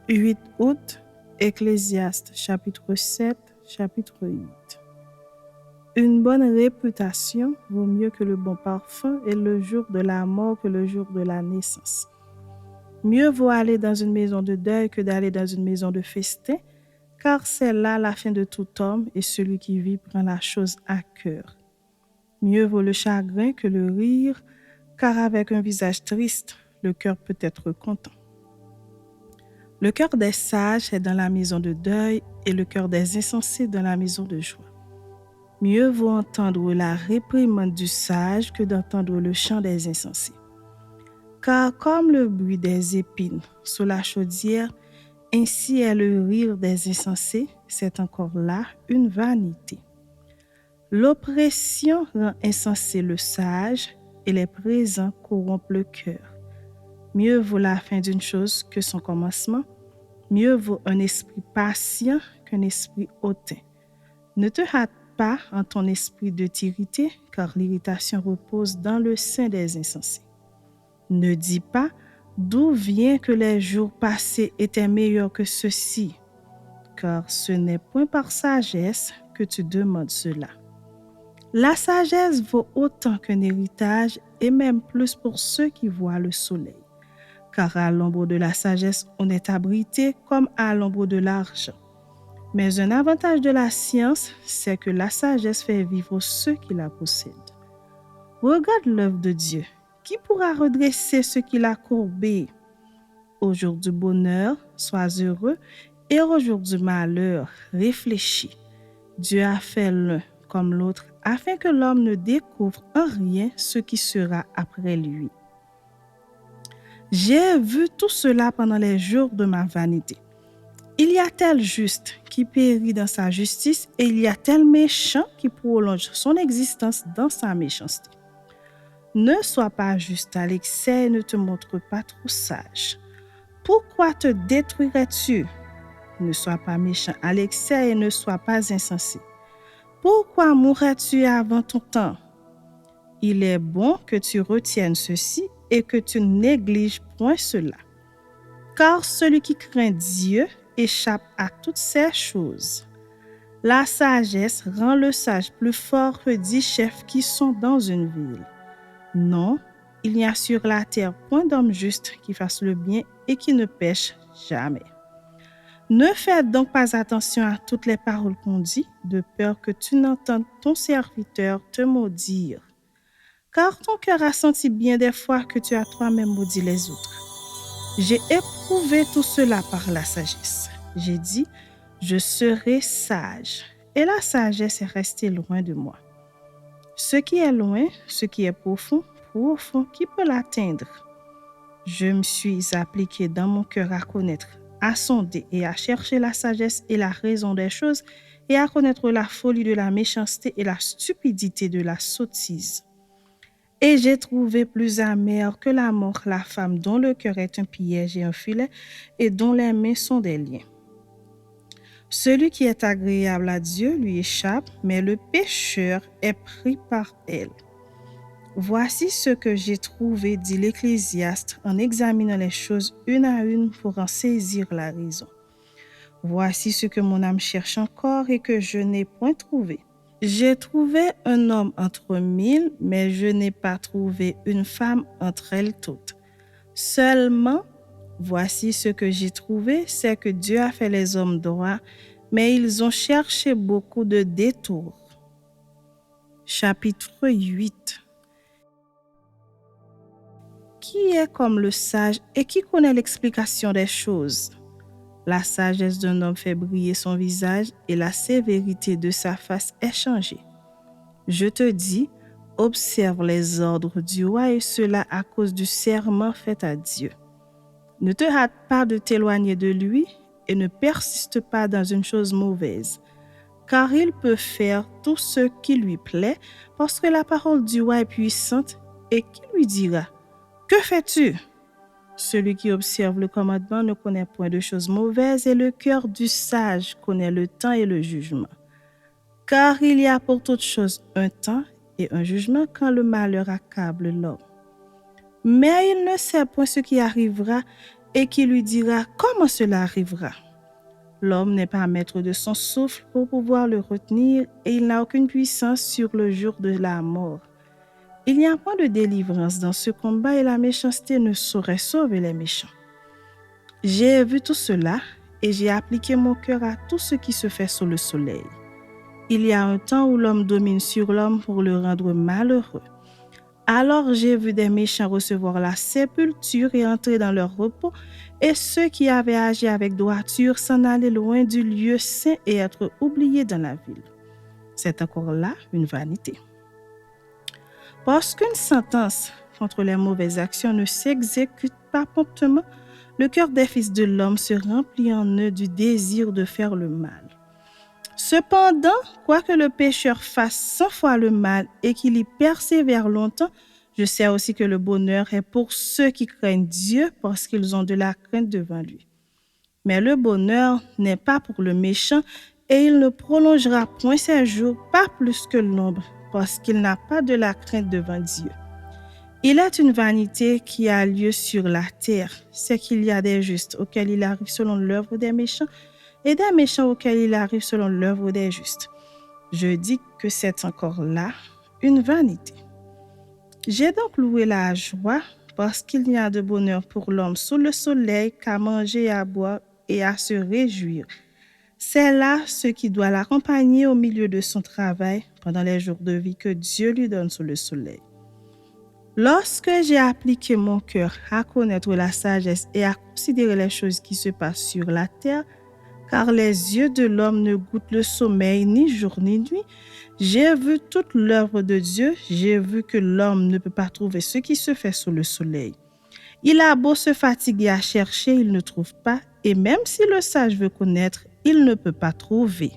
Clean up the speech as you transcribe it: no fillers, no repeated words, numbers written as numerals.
8 août, Ecclésiaste, chapitre 7, chapitre 8. Une bonne réputation vaut mieux que le bon parfum et le jour de la mort que le jour de la naissance. Mieux vaut aller dans une maison de deuil que d'aller dans une maison de festin, car c'est là la fin de tout homme et celui qui vit prend la chose à cœur. Mieux vaut le chagrin que le rire, car avec un visage triste, le cœur peut être content. Le cœur des sages est dans la maison de deuil et le cœur des insensés dans la maison de joie. Mieux vaut entendre la réprimande du sage que d'entendre le chant des insensés. Car comme le bruit des épines sous la chaudière, ainsi est le rire des insensés, c'est encore là une vanité. L'oppression rend insensé le sage et les présents corrompent le cœur. Mieux vaut la fin d'une chose que son commencement. Mieux vaut un esprit patient qu'un esprit hautain. Ne te hâte pas en ton esprit de t'irriter, car l'irritation repose dans le sein des insensés. Ne dis pas d'où vient que les jours passés étaient meilleurs que ceux-ci, car ce n'est point par sagesse que tu demandes cela. La sagesse vaut autant qu'un héritage et même plus pour ceux qui voient le soleil. Car à l'ombre de la sagesse, on est abrité comme à l'ombre de l'argent. Mais un avantage de la science, c'est que la sagesse fait vivre ceux qui la possèdent. Regarde l'œuvre de Dieu. Qui pourra redresser ce qu'il a courbé? Au jour du bonheur, sois heureux, et au jour du malheur, réfléchis. Dieu a fait l'un comme l'autre, afin que l'homme ne découvre en rien ce qui sera après lui. J'ai vu tout cela pendant les jours de ma vanité. Il y a tel juste qui périt dans sa justice et il y a tel méchant qui prolonge son existence dans sa méchanceté. Ne sois pas juste à l'excès et ne te montre pas trop sage. Pourquoi te détruirais-tu? Ne sois pas méchant à l'excès et ne sois pas insensé. Pourquoi mourrais-tu avant ton temps? Il est bon que tu retiennes ceci et que tu ne négliges point cela. Car celui qui craint Dieu échappe à toutes ces choses. La sagesse rend le sage plus fort que 10 chefs qui sont dans une ville. Non, il n'y a sur la terre point d'homme juste qui fasse le bien et qui ne pêche jamais. Ne fais donc pas attention à toutes les paroles qu'on dit, de peur que tu n'entendes ton serviteur te maudire. Car ton cœur a senti bien des fois que tu as toi-même maudit les autres. J'ai éprouvé tout cela par la sagesse. J'ai dit, je serai sage. Et la sagesse est restée loin de moi. Ce qui est loin, ce qui est profond, qui peut l'atteindre? Je me suis appliqué dans mon cœur à connaître, à sonder et à chercher la sagesse et la raison des choses et à connaître la folie de la méchanceté et la stupidité de la sottise. Et j'ai trouvé plus amère que la mort la femme dont le cœur est un piège et un filet et dont les mains sont des liens. Celui qui est agréable à Dieu lui échappe, mais le pécheur est pris par elle. Voici ce que j'ai trouvé, dit l'Ecclésiaste, en examinant les choses une à une pour en saisir la raison. Voici ce que mon âme cherche encore et que je n'ai point trouvé. J'ai trouvé un homme entre 1000, mais je n'ai pas trouvé une femme entre elles toutes. Seulement, voici ce que j'ai trouvé, c'est que Dieu a fait les hommes droits, mais ils ont cherché beaucoup de détours. Chapitre 8. Qui est comme le sage et qui connaît l'explication des choses? La sagesse d'un homme fait briller son visage et la sévérité de sa face est changée. Je te dis, observe les ordres du roi et cela à cause du serment fait à Dieu. Ne te hâte pas de t'éloigner de lui et ne persiste pas dans une chose mauvaise, car il peut faire tout ce qui lui plaît parce que la parole du roi est puissante et qui lui dira, « Que fais-tu » Celui qui observe le commandement ne connaît point de choses mauvaises et le cœur du sage connaît le temps et le jugement. Car il y a pour toute chose un temps et un jugement quand le malheur accable l'homme. Mais il ne sait point ce qui arrivera et qui lui dira comment cela arrivera. L'homme n'est pas maître de son souffle pour pouvoir le retenir et il n'a aucune puissance sur le jour de la mort. Il n'y a point de délivrance dans ce combat et la méchanceté ne saurait sauver les méchants. J'ai vu tout cela et j'ai appliqué mon cœur à tout ce qui se fait sous le soleil. Il y a un temps où l'homme domine sur l'homme pour le rendre malheureux. Alors j'ai vu des méchants recevoir la sépulture et entrer dans leur repos, et ceux qui avaient agi avec droiture s'en aller loin du lieu saint et être oubliés dans la ville. C'est encore là une vanité. Parce qu'une sentence contre les mauvaises actions ne s'exécute pas promptement, le cœur des fils de l'homme se remplit en eux du désir de faire le mal. Cependant, quoique le pécheur fasse 100 fois le mal et qu'il y persévère longtemps, je sais aussi que le bonheur est pour ceux qui craignent Dieu parce qu'ils ont de la crainte devant lui. Mais le bonheur n'est pas pour le méchant et il ne prolongera point ses jours, pas plus que l'ombre, parce qu'il n'a pas de la crainte devant Dieu. Il est une vanité qui a lieu sur la terre, c'est qu'il y a des justes auxquels il arrive selon l'œuvre des méchants et des méchants auxquels il arrive selon l'œuvre des justes. Je dis que c'est encore là une vanité. J'ai donc loué la joie parce qu'il n'y a de bonheur pour l'homme sous le soleil qu'à manger et à boire et à se réjouir. C'est là ce qui doit l'accompagner au milieu de son travail pendant les jours de vie que Dieu lui donne sous le soleil. Lorsque j'ai appliqué mon cœur à connaître la sagesse et à considérer les choses qui se passent sur la terre, car les yeux de l'homme ne goûtent le sommeil ni jour ni nuit, j'ai vu toute l'œuvre de Dieu, j'ai vu que l'homme ne peut pas trouver ce qui se fait sous le soleil. Il a beau se fatiguer à chercher, il ne trouve pas, et même si le sage veut connaître, il ne peut pas trouver.